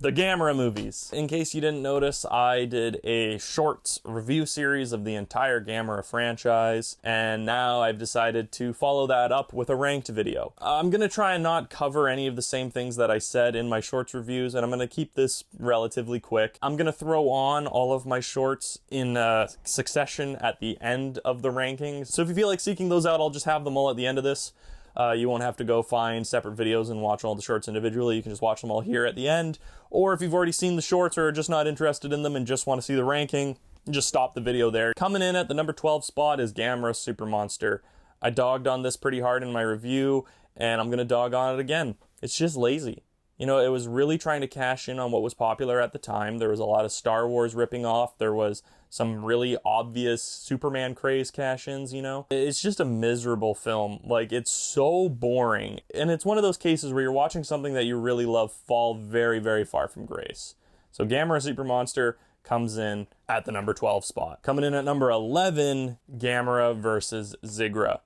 The Gamera movies. In case you didn't notice, I did a shorts review series of the entire Gamera franchise, and now I've decided to follow that up with a ranked video. I'm going to try and not cover any of the same things that I said in my shorts reviews, and I'm going to keep this relatively quick. I'm going to throw on all of my shorts in succession at the end of the rankings. So if you feel like seeking those out, I'll just have them all at the end of this. You won't have to go find separate videos and watch all the shorts individually. You can just watch them all here at the end. Or if you've already seen the shorts or are just not interested in them and just want to see the ranking, just stop the video there. Coming in at the number 12 spot is Gamera Super Monster. I dogged on this pretty hard in my review, and I'm going to dog on it again. It's just lazy. You know, it was really trying to cash in on what was popular at the time. There was a lot of Star Wars ripping off. There was some really obvious Superman craze cash-ins, you know? It's just a miserable film. Like, it's so boring. And it's one of those cases where you're watching something that you really love fall very, very far from grace. So Gamera Super Monster comes in at the number 12 spot. Coming in at number 11, Gamera versus Zigra.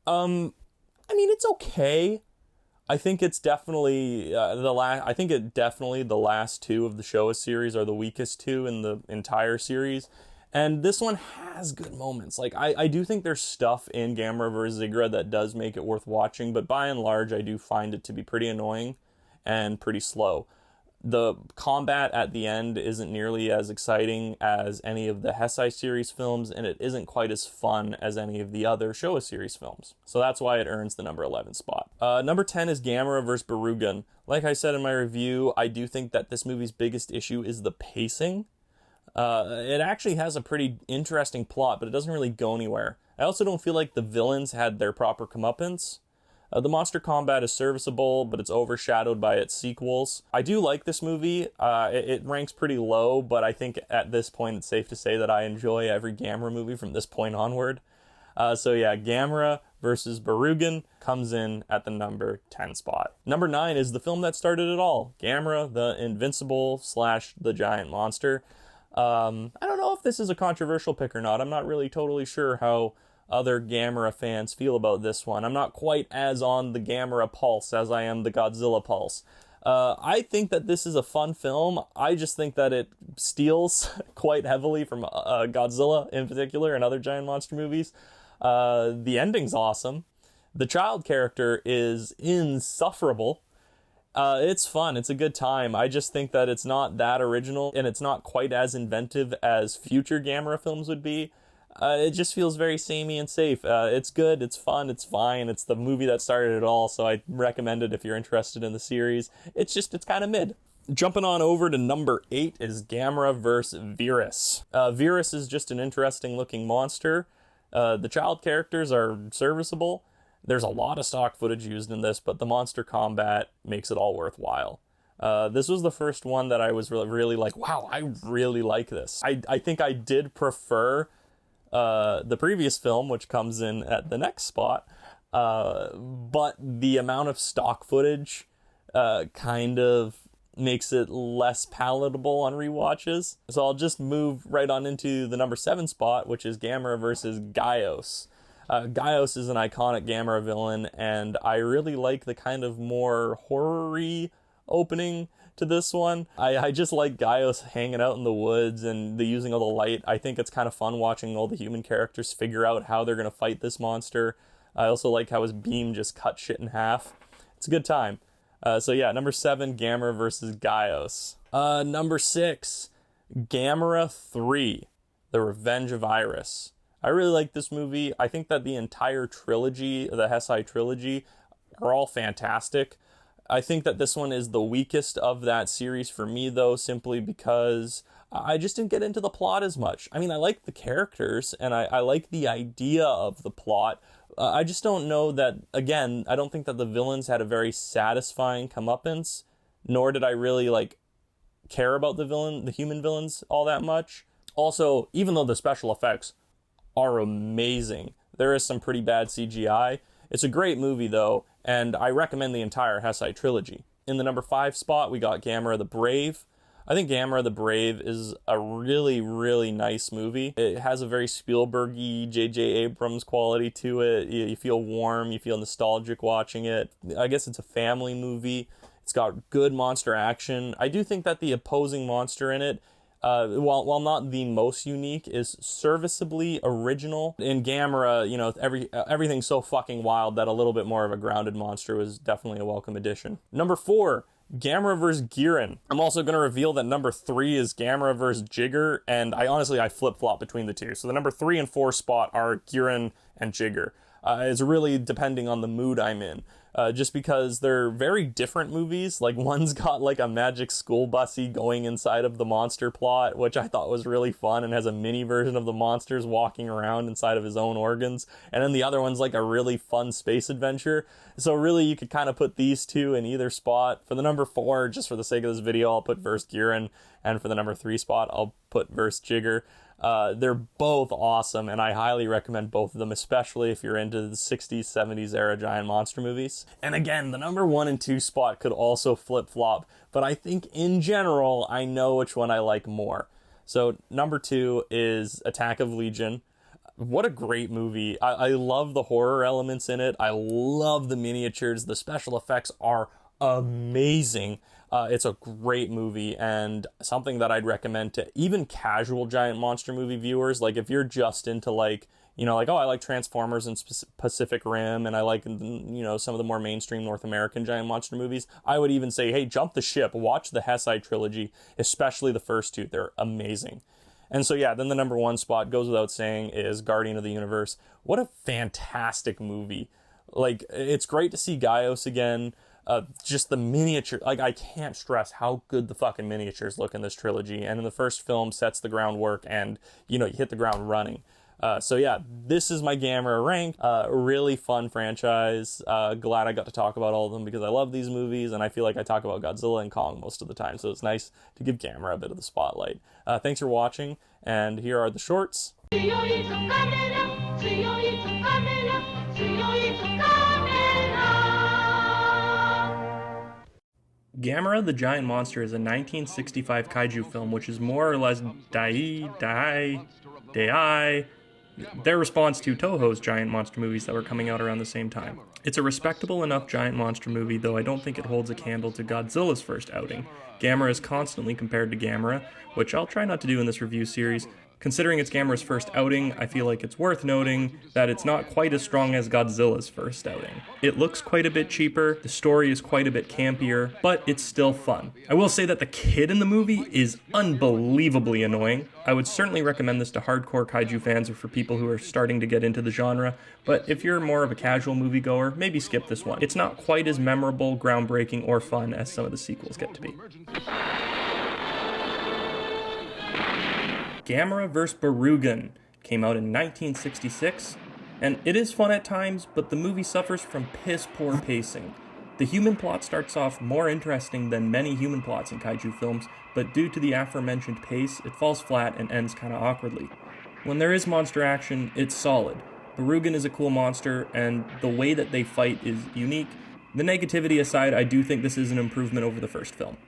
I mean, it's okay. I think it's definitely the last two of the Showa series are the weakest two in the entire series, and this one has good moments. Like I do think there's stuff in Gamera vs. Zigra that does make it worth watching, but by and large, I do find it to be pretty annoying and pretty slow. The combat at the end isn't nearly as exciting as any of the Heisei series films, and it isn't quite as fun as any of the other Showa series films. So that's why it earns the number 11 spot. Number 10 is Gamera vs. Barugan. Like I said in my review, I do think that this movie's biggest issue is the pacing. It actually has a pretty interesting plot, but it doesn't really go anywhere. I also don't feel like the villains had their proper comeuppance. The monster combat is serviceable, but it's overshadowed by its sequels. I do like this movie. It ranks pretty low, but I think at this point it's safe to say that I enjoy every Gamera movie from this point onward. So yeah, Gamera vs. Barugan comes in at the number 10 spot. Number 9 is the film that started it all, Gamera, the Invincible / the Giant Monster. I don't know if this is a controversial pick or not. I'm not really totally sure how other Gamera fans feel about this one. I'm not quite as on the Gamera pulse as I am the Godzilla pulse. I think that this is a fun film. I just think that it steals quite heavily from Godzilla in particular and other giant monster movies. The ending's awesome. The child character is insufferable. It's fun. It's a good time. I just think that it's not that original and it's not quite as inventive as future Gamera films would be. It just feels very samey and safe. It's good, it's fun, it's fine. It's the movie that started it all, so I recommend it if you're interested in the series. It's kind of mid. Jumping on over to number 8 is Gamera vs. Virus. Virus is just an interesting looking monster. The child characters are serviceable. There's a lot of stock footage used in this, but the monster combat makes it all worthwhile. This was the first one that I was really like, wow, I really like this. I think I did prefer the previous film, which comes in at the next spot, but the amount of stock footage kind of makes it less palatable on rewatches. So I'll just move right on into the number 7 spot, which is Gamera vs. Gaios. Gaios is an iconic Gamera villain, and I really like the kind of more horror-y opening to this one. I just like Gaios hanging out in the woods and the using all the light. I think it's kind of fun watching all the human characters figure out how they're going to fight this monster. I also like how his beam just cut shit in half. It's a good time. So yeah, number 7, Gamera vs. Gaios. Number 6, Gamera 3, The Revenge of Iris. I really like this movie. I think that the entire trilogy, the Heisei trilogy, are all fantastic. I think that this one is the weakest of that series for me, though, simply because I just didn't get into the plot as much. I mean, I like the characters, and I like the idea of the plot. I just don't know that, again, I don't think that the villains had a very satisfying comeuppance, nor did I really, care about the human villains all that much. Also, even though the special effects are amazing, there is some pretty bad CGI. It's a great movie, though, and I recommend the entire Heisei trilogy. In the number 5 spot, we got Gamera the Brave. I think Gamera the Brave is a really, really nice movie. It has a very Spielberg-y, J.J. Abrams quality to it. You feel warm, you feel nostalgic watching it. I guess it's a family movie. It's got good monster action. I do think that the opposing monster in it, while not the most unique, is serviceably original. In Gamera, you know, everything's so fucking wild that a little bit more of a grounded monster was definitely a welcome addition. Number 4, Gamera vs. Giran. I'm also going to reveal that number 3 is Gamera vs. Jigger, and I flip-flop between the two. So the number 3 and 4 spot are Giran and Jigger. It's really depending on the mood I'm in. Just because they're very different movies. Like, one's got like a magic school busy going inside of the monster plot, which I thought was really fun, and has a mini version of the monsters walking around inside of his own organs. And then the other one's like a really fun space adventure. So really you could kind of put these two in either spot. For the number 4, just for the sake of this video, I'll put Verse Giran, and for the number 3 spot, I'll put Verse Jigger. They're both awesome, and I highly recommend both of them, especially if you're into the 60s, 70s era giant monster movies. And again, the number 1 and 2 spot could also flip-flop, but I think in general, I know which one I like more. So number 2 is Attack of Legion. What a great movie. I love the horror elements in it. I love the miniatures. The special effects are amazing. It's a great movie, and something that I'd recommend to even casual giant monster movie viewers. Like, if you're just into, like, you know, like, oh, I like Transformers and Pacific Rim, and I like, you know, some of the more mainstream North American giant monster movies, I would even say, hey, jump the ship, watch the Hesai trilogy, especially the first two. They're amazing. And so, yeah, then the number 1 spot, goes without saying, is Guardian of the Universe. What a fantastic movie. Like, it's great to see Gaios again. Just the miniature, like, I can't stress how good the fucking miniatures look in this trilogy, and in the first film sets the groundwork, and, you know, you hit the ground running. So yeah, this is my Gamera rank. Really fun franchise. Glad I got to talk about all of them, because I love these movies, and I feel like I talk about Godzilla and Kong most of the time, so it's nice to give Gamera a bit of the spotlight. Thanks for watching, and here are the shorts. Gamera the Giant Monster is a 1965 kaiju film which is more or less their response to Toho's giant monster movies that were coming out around the same time. It's a respectable enough giant monster movie, though I don't think it holds a candle to Godzilla's first outing. Gamera is constantly compared to Gamera, which I'll try not to do in this review series. Considering it's Gamera's first outing, I feel like it's worth noting that it's not quite as strong as Godzilla's first outing. It looks quite a bit cheaper, the story is quite a bit campier, but it's still fun. I will say that the kid in the movie is unbelievably annoying. I would certainly recommend this to hardcore kaiju fans or for people who are starting to get into the genre, but if you're more of a casual moviegoer, maybe skip this one. It's not quite as memorable, groundbreaking, or fun as some of the sequels get to be. Gamera vs. Barugan came out in 1966, and it is fun at times, but the movie suffers from piss-poor pacing. The human plot starts off more interesting than many human plots in kaiju films, but due to the aforementioned pace, it falls flat and ends kinda awkwardly. When there is monster action, it's solid. Barugan is a cool monster, and the way that they fight is unique. The negativity aside, I do think this is an improvement over the first film.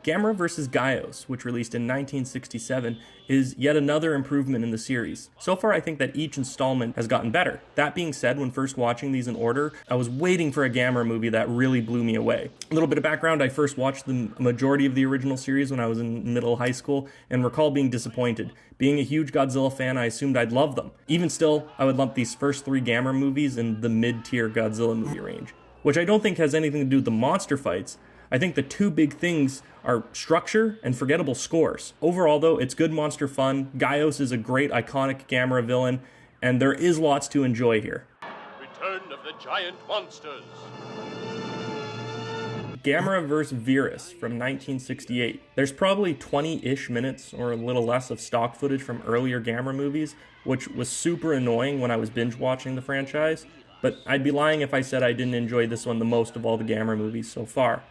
Gamera vs. Gaios, which released in 1967, is yet another improvement in the series. So far, I think that each installment has gotten better. That being said, when first watching these in order, I was waiting for a Gamera movie that really blew me away. A little bit of background, I first watched the majority of the original series when I was in middle high school, and recall being disappointed. Being a huge Godzilla fan, I assumed I'd love them. Even still, I would lump these first 3 Gamera movies in the mid-tier Godzilla movie range, which I don't think has anything to do with the monster fights. I think the 2 big things are structure and forgettable scores. Overall, though, it's good monster fun. Gaios is a great, iconic Gamera villain, and there is lots to enjoy here. Return of the Giant Monsters. Gamera vs. Virus from 1968. There's probably 20-ish minutes or a little less of stock footage from earlier Gamera movies, which was super annoying when I was binge watching the franchise, but I'd be lying if I said I didn't enjoy this one the most of all the Gamera movies so far.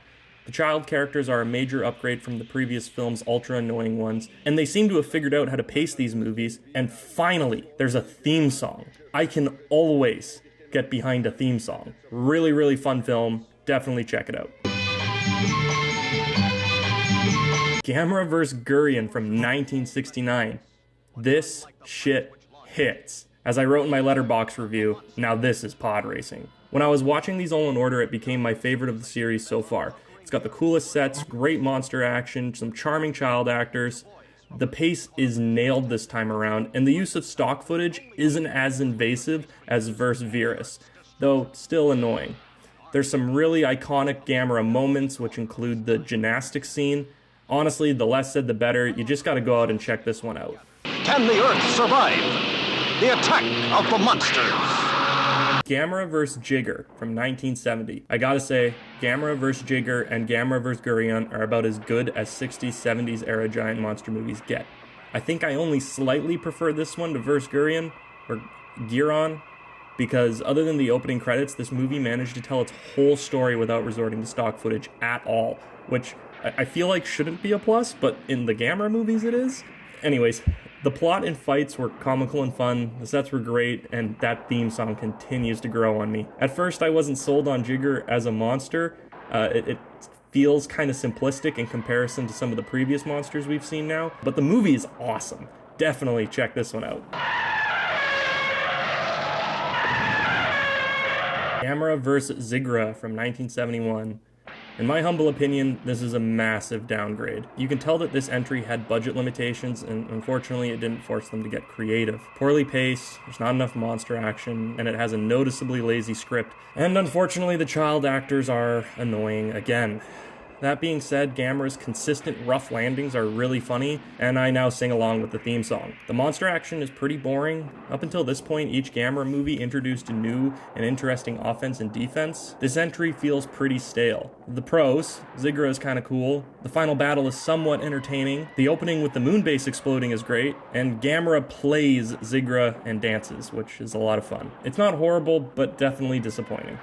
The child characters are a major upgrade from the previous film's ultra-annoying ones, and they seem to have figured out how to pace these movies, and finally, there's a theme song. I can always get behind a theme song. Really, really fun film. Definitely check it out. Gamera vs. Gurion from 1969. This shit hits. As I wrote in my Letterboxd review, now this is pod racing. When I was watching these all in order, it became my favorite of the series so far. It's got the coolest sets, great monster action, some charming child actors. The pace is nailed this time around, and the use of stock footage isn't as invasive as Verse Virus, though still annoying. There's some really iconic Gamera moments, which include the gymnastics scene. Honestly, the less said the better. You just gotta go out and check this one out. Can the Earth survive the attack of the monsters? Gamera vs. Jigger from 1970. I gotta say, Gamera vs. Jigger and Gamera vs. Gurion are about as good as 60s, 70s era giant monster movies get. I think I only slightly prefer this one to vs. Gurion, or Giron, because other than the opening credits, this movie managed to tell its whole story without resorting to stock footage at all, which I feel like shouldn't be a plus, but in the Gamera movies it is. Anyways, the plot and fights were comical and fun, the sets were great, and that theme song continues to grow on me. At first, I wasn't sold on Jigger as a monster. It feels kind of simplistic in comparison to some of the previous monsters we've seen now, but the movie is awesome. Definitely check this one out. Gamera vs. Zigra from 1971. In my humble opinion, this is a massive downgrade. You can tell that this entry had budget limitations, and unfortunately it didn't force them to get creative. Poorly paced, there's not enough monster action, and it has a noticeably lazy script. And unfortunately the child actors are annoying again. That being said, Gamera's consistent rough landings are really funny, and I now sing along with the theme song. The monster action is pretty boring. Up until this point, each Gamera movie introduced a new and interesting offense and defense. This entry feels pretty stale. The pros, Zigra is kinda cool, the final battle is somewhat entertaining, the opening with the moon base exploding is great, and Gamera plays Zigra and dances, which is a lot of fun. It's not horrible, but definitely disappointing.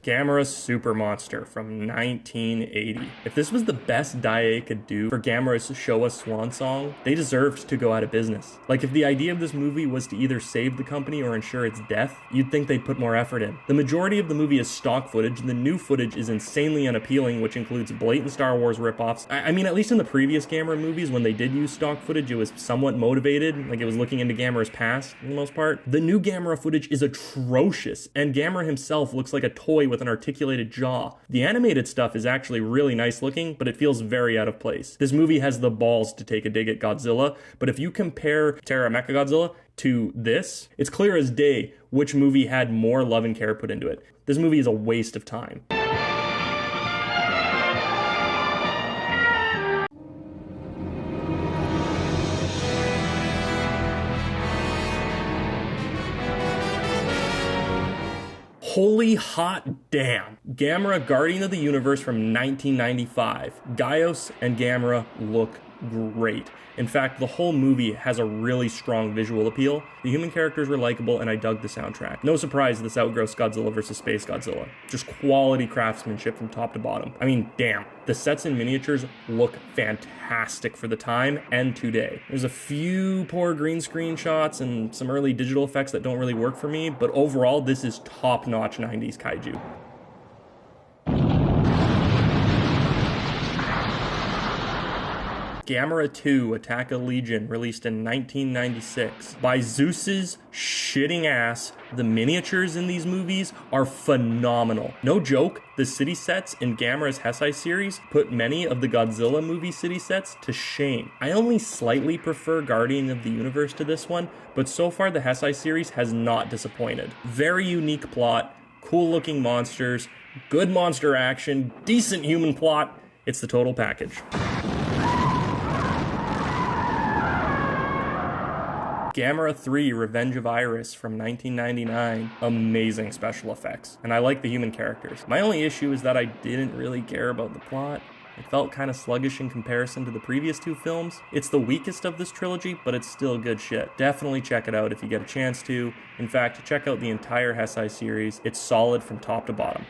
Gamera Super Monster from 1980. If this was the best Daiei could do for Gamera's Showa swan song, they deserved to go out of business. Like, if the idea of this movie was to either save the company or ensure its death, you'd think they'd put more effort in. The majority of the movie is stock footage, and the new footage is insanely unappealing, which includes blatant Star Wars ripoffs. I mean, at least in the previous Gamera movies, when they did use stock footage, it was somewhat motivated, like it was looking into Gamera's past, for the most part. The new Gamera footage is atrocious, and Gamera himself looks like a toy with an articulated jaw. The animated stuff is actually really nice looking, but it feels very out of place. This movie has the balls to take a dig at Godzilla, but if you compare Terra Mechagodzilla to this, it's clear as day which movie had more love and care put into it. This movie is a waste of time. Holy hot damn. Gamera Guardian of the Universe from 1995. Gaios and Gamera look great. In fact, the whole movie has a really strong visual appeal. The human characters were likable, and I dug the soundtrack. No surprise this outgrossed Godzilla vs. Space Godzilla. Just quality craftsmanship from top to bottom. I mean, damn. The sets and miniatures look fantastic for the time and today. There's a few poor green screen shots and some early digital effects that don't really work for me, but overall, this is top-notch 90s kaiju. Gamera 2 Attack of Legion, released in 1996. By Zeus's shitting ass, the miniatures in these movies are phenomenal. No joke, the city sets in Gamera's Heisei series put many of the Godzilla movie city sets to shame. I only slightly prefer Guardian of the Universe to this one, but so far the Heisei series has not disappointed. Very unique plot, cool looking monsters, good monster action, decent human plot. It's the total package. Gamera 3 Revenge of Iris from 1999. Amazing special effects, and I like the human characters. My only issue is that I didn't really care about the plot. It felt kind of sluggish in comparison to the previous two films. It's the weakest of this trilogy, but it's still good shit. Definitely check it out if you get a chance to. In fact, check out the entire Heisei series. It's solid from top to bottom.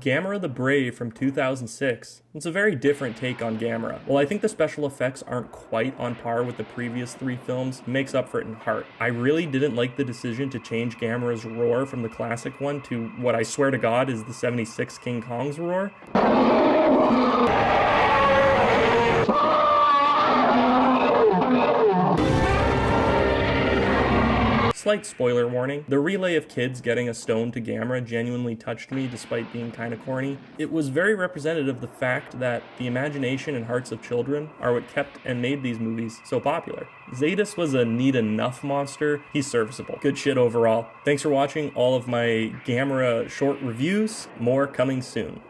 Gamera the Brave from 2006. It's a very different take on Gamera. While I think the special effects aren't quite on par with the previous 3 films, it makes up for it in heart. I really didn't like the decision to change Gamera's roar from the classic one to what I swear to God is the 76 King Kong's roar. Slight spoiler warning, the relay of kids getting a stone to Gamera genuinely touched me despite being kinda corny. It was very representative of the fact that the imagination and hearts of children are what kept and made these movies so popular. Zetus was a neat enough monster, he's serviceable. Good shit overall. Thanks for watching all of my Gamera short reviews, more coming soon.